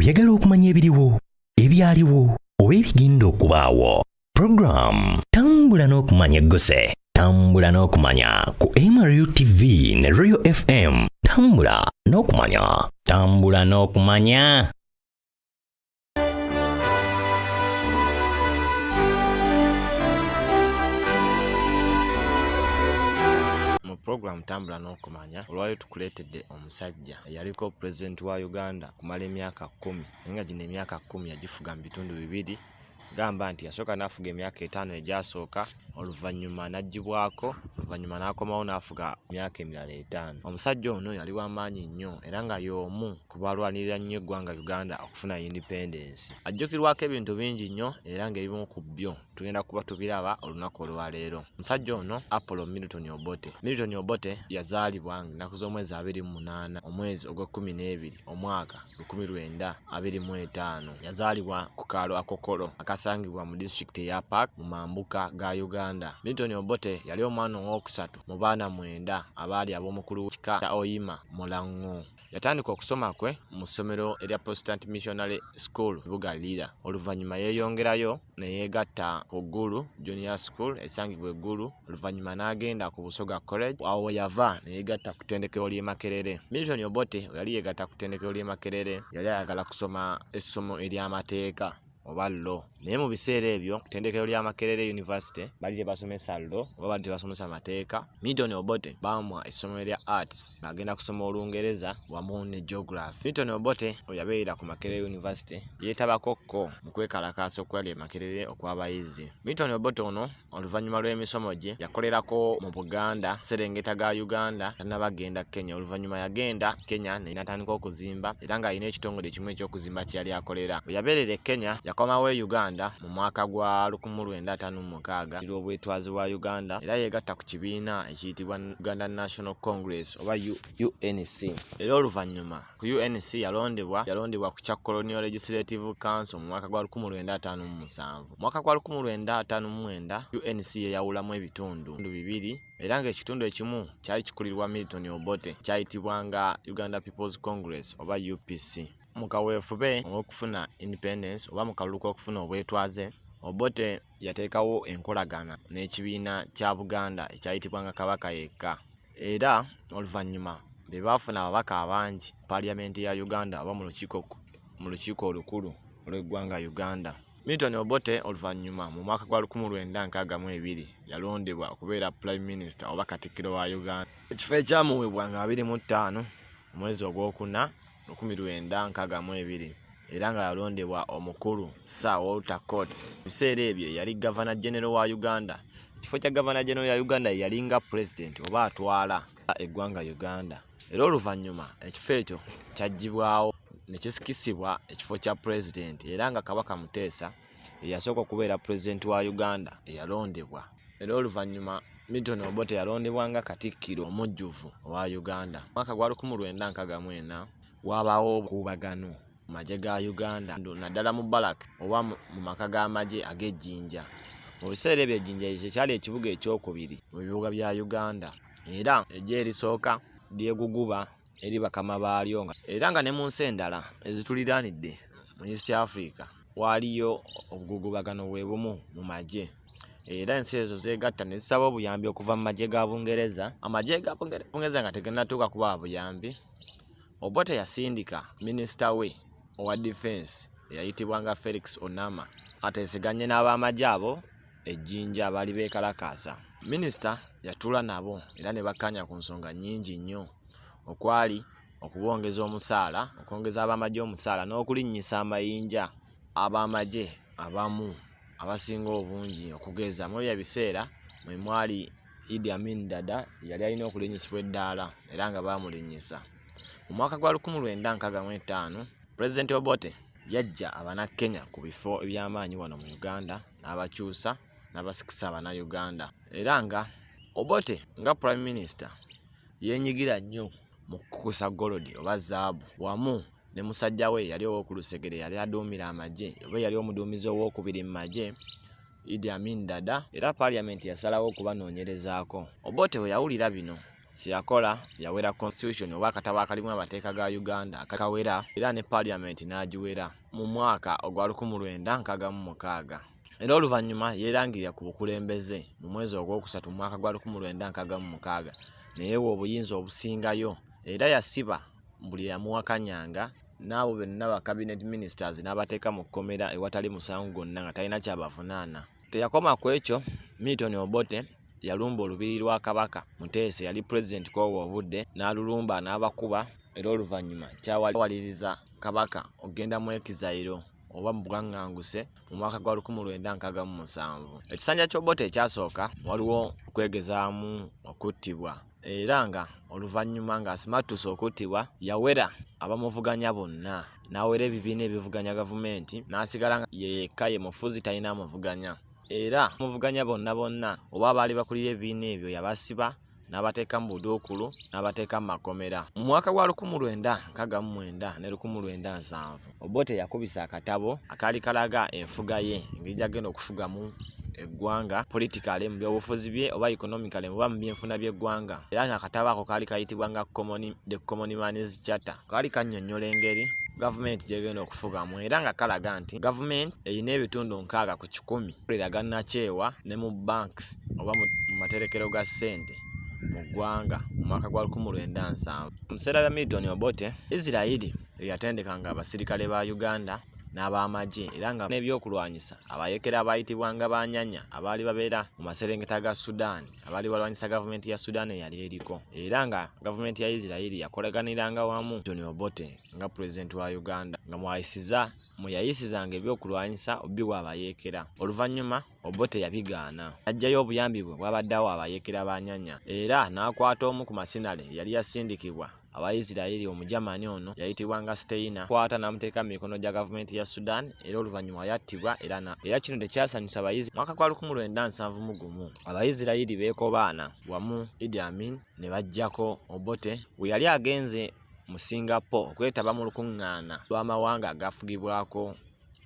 Oyagala okumanya ebiriwo, ebyaliwo, oba ebigenda okubaawo. Program Tambula n'okumanya eggose. Tambula n'okumanya ku MRU TV ne Royal FM. Tambula n'okumanya. Tambula n'okumanya. Program Tambula n'okumanya olwali tukuleetedde omusajja eyaliko president wa Uganda kumala emyaka 10 nga gino emyaka 10 yagifuga mu bitundu bibiri. Gamba nti yasooka n'afuga emyaka 5 egyasooka, oluvannyuma n'aggibwako, oluvannyuma n'akomawo n'afuga emyaka emirala 5. Omusajja ono yali w'amaanyi nnyo era nga y'omu ku balwanirira nnyo eggwanga Uganda okufuna independence. Ajjukirwako ebintu bingi nnyo era ng'ebimu ku byo tugenda kuba tubiraba olunaku olwaleero. Omusajja ono Apollo Milton Obote. Milton Obote yazaalibwa ennaku z'omwezi 28 omwezi ogw'Ekumi omwaka 1925. Yazaalibwa ku kaalo Akokolo akasangibwa mu district ya Park mu mambuka ga Uganda. Milton Obote yali omwana ow'okusatu mu baana 9 abaali ab'omukulu w'ekika kya Oyima Mulango. Yatandika okusoma kwe mu ssomero erya Protestant Missionary School Bugalira. Oluvannyuma yeeyongerayo ne yeegatta ku Gulu Junior School esangibwa Gulu. Oluvannyuma n'agenda ku Busoga College, awo yava ne yeegatta ku ttendekero ly'e Makerere. Milton Obote yali yeegatta ku ttendekero ly'e Makerere yali ayagala kusoma essomo ery'amateeka oba law. Naye mu biseera ebyo ku ttendekero lya Makerere University bali tebasomesa law oba bali tebasomesa mateeka. Milton Obote bamuwa essomo erya arts agenda kusoma Olungereza wamu ne geography. Milton Obote oyabeera ku Makerere University yeetabako mu kwekalakaasa okwali e Makerere okw'abayizi. Milton Obote ono oluvannyuma lw'emisomo gye yakolerako mu Buganda, Serengeta ga Uganda, tanabagenda Kenya. Oluvannyuma yagenda Kenya ne natandika okuzimba era ng'alina ekitongole kimu eky'okuzimba kye yali akolera. Bwe yabeerera e Kenya yakomawo e Uganda mu mwaka gwa 1956 olw'obwetwaze bwa Uganda era yeegatta ku kibiina ekiyitibwa Uganda National Congress oba UNC. Era oluvannyuma ku UNC yalondebwa ku kya Colonial Legislative Council mu mwaka gwa 1957. Mu mwaka gwa 1959 UNC yeyawulamu ebitundu bibiri era ng'ekitundu ekimu kyali kikulirwa Milton Obote kyayitibwanga Uganda People's Congress oba UPC. Mu kaweefube okufuna independence oba mu kalulu k'okufuna obwetwaze, Obote yateekawo enkolagana n'ekibiina kya Buganda ekyayitibwanga Kabaka Yekka. Era oluvannyuma be baafuna ababaka abangi paaliyamenti ya Uganda oba mu lukiiko olukulu olw'eggwanga Uganda. Milton Obote oluvannyuma mu mwaka gwa 1962 yalondebwa okubeera Prime Minister oba Katikkiro wa Uganda. Ekifo ekyamuweebwa nga 25 omwezi ogwokuna 1962 era nga yalondebwa omukulu Sir Walter Coates. Mu biseera ebyo yali Governor General wa Uganda. Ekifo kya Governor General ya Uganda yalinga President oba atwala eggwanga Uganda. Era oluvannyuma ekifo ekyo kyaggyibwawo ne kisikisibwa ekifo kya President era nga Kabaka Muteesa eyasooka okubeera President wa Uganda eyalondebwa. Era oluvannyuma Milton Obote yalondebwa nga Katikkiro omujjuvu owa Uganda. Mwaka gwa 1964 wabaawo obukuubagano mu magye ga Uganda naddala mu Barak oba mu maka g'amagye ag'Ejjinja. Mu biseera ebyo Ejjinja ekyo kyali ekibuga ekyokubiri mu bibuga bya Uganda era eggye erisooka lyeguguba eri bakama baalyo era nga ne mu nsi endala ezituliraanidde mu East Africa waaliyo obugugubagano bwe bumu mu magye. Era ensi ezo zeegatta ne zisaba obuyambi okuva mu magye ga Bungereza. Amagye ga Bungereza nga tegannatuuka kuba buyambi, Obote yasindika minisita we owa defense eyayitibwanga Felix Onama ateeseganye n'abamagye abo Ejjinja abaali beekalakaasa. Minisita yatuula nabo era ne bakkaanya ku nsonga nnyingi nnyo okwali okubongeza omusaala, okwongeza abamagye omusaala n'okulinnyisa amayinja abamagye abamu abasinga obungi. Okugeza mu ebyo biseera mwe mwali Idi Amin Dada yali alina okulinnyisibwa eddaala era nga baamulinnyisa. Mu mwaka gwa 1965 President Obote yajja Abannakenya ku bifo eby'amaanyi wano mu Uganda n'abakyusa n'abasikisa Abannayuganda. Era nga Obote nga Prime Minister yeenyigira nnyo mu kukusa golodi oba zaabu wamu ne musajja we yali ow'okulusegere yali aduumira amagye oba yali omuduumizi ow'okubiri mu magye Idi Amin Dada. Era Parliament yasalawo okubanoonyerezaako. Obote we yawulira bino kyeyakola yawera constitution oba akatabo akalimu amateeka ga Uganda akawera era ne parliament n'agiwera mu mwaka ogwa 1966. Era oluvannyuma yeerangirira ku bukulembeze mu mwezi ogwokusatu mu mwaka gwa 1966 neyeewa obuyinza obusingayo era yasiba buli yamuwakanyanga n'abo benna ba cabinet ministers n'abateeka mu kkomera ewatali musango gonna nga talina kyabavunaana. Teyakoma ku ekyo, Milton Obote yalumba olubiri lwa Kabaka Muteesa yali president kw'obwo obudde n'alulumba n'abakuba era oluvannyuma kyawaliriza Kabaka ogenda mu exile oba mu bwaŋŋanguse mu mwaka gwa 1967. Ekisanja ky'Obote ekyasooka waliwo okwegezaamu okuttibwa era nga oluvannyuma ng'asimattusa okuttibwa yawera abamuvuganya bonna n'awera ebibiina ebivuganya gavumenti n'asigala yekka ye mufuzi talina muvuganya era muvuganya bonna oba abaali bakulira ebibiina ebyo yabasiba n'abateeka mu buduukulu n'abateeka mu makomera. Mu mwaka gwa 1969 ne 1970 Obote yakubisa akatabo akaali kalaga enfuga ye engeri gy'agenda okufugamu eggwanga politically mu byobufuzi bye oba economically oba mu byenfuna by'eggwanga era ng'akatabo ako kaali kayitibwa nga The Common Man's Charter. Kaali kannyonnyola engeri gavumenti gyegenda okufugamu era nga kalaga nti gavumenti erina ebitundu 60 ku 100 eraga nakyewa ne mu banks oba mu materekero ga ssente mu ggwanga mu mwaka gwa 1970. Mu biseera bya Milton Obote Israeli yatendekanga abasirikale ba Uganda n'ab'amagye era nga n'ebyokulwanyisa abayekera abayitibwanga banyanya abaali babeera mu maserengeta ga Sudan abaali balwanyisa gavumenti ya Sudan eyali eriko era nga gavumenti ya Israeli yakolaganiranga wamu Milton Obote nga president wa Uganda nga mweyayisizanga ebyokulwanyisa obiwa abayekera. Oluvannyuma Obote yabigaana ajjayo obuyambi bwe bwabaddewo abayekera banyanya era n'akwata omu ku masinale yali yasindikibwa Abaisiraeli omujamani ono yayitibwanga Steiner kwata n'amuteeka mu mikono gya gavumenti ya Sudan era oluvannyuma yattibwa era kino tekyasanyusa abayizi. Mwaka gwa 1971 Abaisiraeli beekobaana wamu Idi Amin ne bajjako Obote we yali agenze mu Singapore okwetaba mu lukuŋŋaana lw'amawanga agafugibwako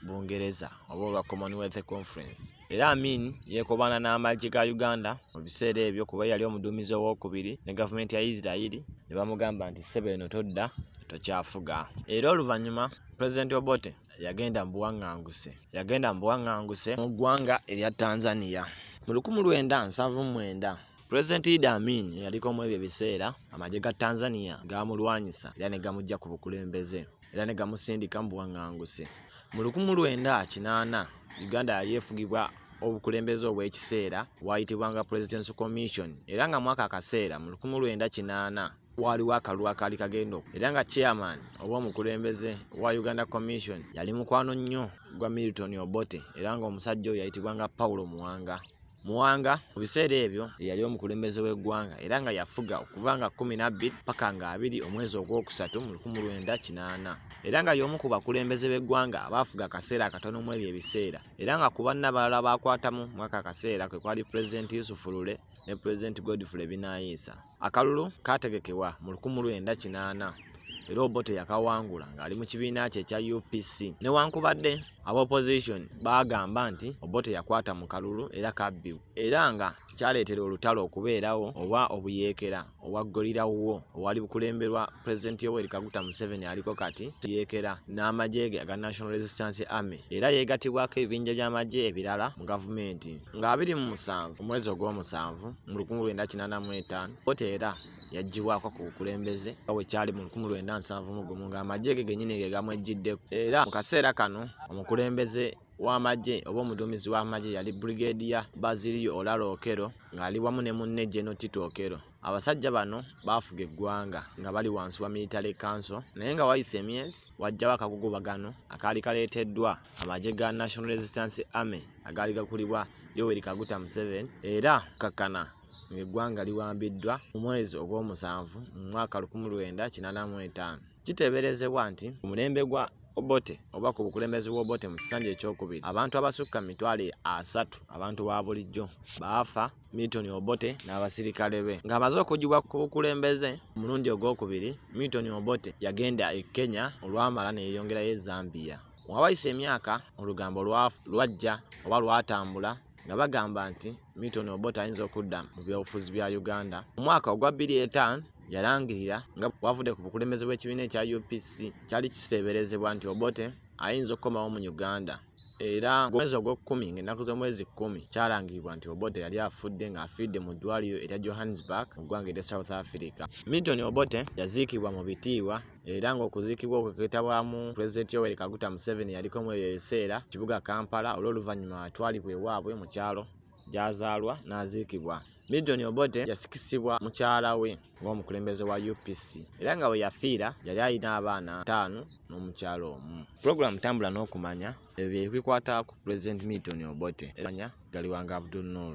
Bungereza oba olwa Commonwealth Conference. Era Amin yeekobaana n'amagye ga Uganda mu biseera ebyo kuba yali omuduumizi owokubiri ne gavumenti ya Israeli ne bamugamba nti Sebeno todda tokyafuga. Era oluvannyuma President Obote yagenda mu buwaŋŋanguse mu ggwanga erya Tanzania. Mu 1979 President Idi Amin yaliko mu ebyo ebiseera amagye ga Tanzania gaamulwanyisa era ne gamujja ku bukulembeze era ne gamusindika mu buwaŋŋanguse. Mu 1980 Uganda yali efugibwa obukulembeze obw'ekiseera bwayitibwanga Presidential Commission era nga mwaka akaseera mu 1980 waliwo akalulu akaali kagenda era nga chairman oba omukulembeze wa Uganda Commission yali mukwano nnyo gwa Milton Obote era nga omusajja oyo yayitibwanga Paulo Muwanga mu biseera ebyo yali omukulembeze w'eggwanga era nga yafuga okuva nga 12 paka nga 2 omwezi ogwokusatu mu 1980 era nga y'omu ku bakulembeze b'eggwanga abaafuga akaseera akatono mu ebyo ebiseera era nga ku banna balala baakwatamu mwaka akaseera kwe kwali President Yusuf Lule ne President Godfrey Binaisa. Akalulu kaategekebwa mu 1980 era Obote yakawangula ng'ali mu kibiina kye ekya UPC newankubadde opposition bagamba nti Obote yakwata mu kalulu era kabbibwa era nga kyaleetera olutalo okubeerawo oba obuyeekera obwaggolirawo owali bukulemberwa President Yoweri Kaguta Museveni aliko kati yeekera n'amagye ge aga National Resistance Army era yeegatibwako ebibinja by'amagye ebirala mu gavumenti. Nga 27 omwezi ogw'omusanvu mu 1985 Obote era yaggyibwako ku bukulembeze awe kyali mu 1971 ng'amagye ge gennyini ge gamwejjiddeko era mu kaseera kano omukulembeze w'amagye oba omuduumizi w'amagye yali Brigadier Basilio Olaro Okero ng'ali wamu ne munne General Tito Okero. Abasajja bano baafuga eggwanga nga bali wansi wa Military Council naye nga wayise emyezi wajjawo akagugubagano akaali kaleeteddwa amagye ga National Resistance Army agaali gakulibwa Yoweri Kaguta Museveni era kakkana eggwanga liwambiddwa mu mwezi ogw'omusanvu mu mwaka 1985. Kiteeberezebwa nti omulembe gwa Obote oba ku bukulembeze bw'Obote mu kisanja ekyokubiri abantu abasukka mu mitwalo 3 abantu ba bulijjo baafa Milton Obote n'abasirikale be. Ng'amaze okuggyibwa ku bukulembeze omulundi ogwokubiri Milton Obote yagenda e Kenya olwamala ne yeeyongerayo e Zambia. Wawayise emyaka olugambo lwajja oba lwatambula nga bagamba nti Milton Obote ayinza okudda mu byobufuzi bya Uganda. Mu mwaka ogwa 2005 yalangirira nga bwavudde ku bukulembeze bw'ekibiina ekya UPC kyali kiseeberezebwa nti Obote ayinza okukomawo mu Uganda. Era mwezi ogw'okumi ng'ennaku z'omwezi 10 kyalangirirwa nti Obote yali afudde ng'afidde mu ddwaliro erya Johannesburg mu ggwanga erya South Africa. Milton Obote yaziikibwa mu bitiibwa era ng'okuziikibwa okwo kwetabwamu Pulezidenti Yoweri Kaguta Museveni yaliko mu ebyo ebiseera kibuga Kampala olw'oluvannyuma atwalibwa ewaabwe mu kyalo gy'azaalwa n'aziikibwa. Milton Obote yasikisibwa mukyala we ng'omukulembeze wa UPC era nga bwe yafiira yali alina abaana 5 n'omukyala omu. Program Tambula n'okumanya ebyo bikwata ku President Milton Obote. Galiwanga Abdul Noor.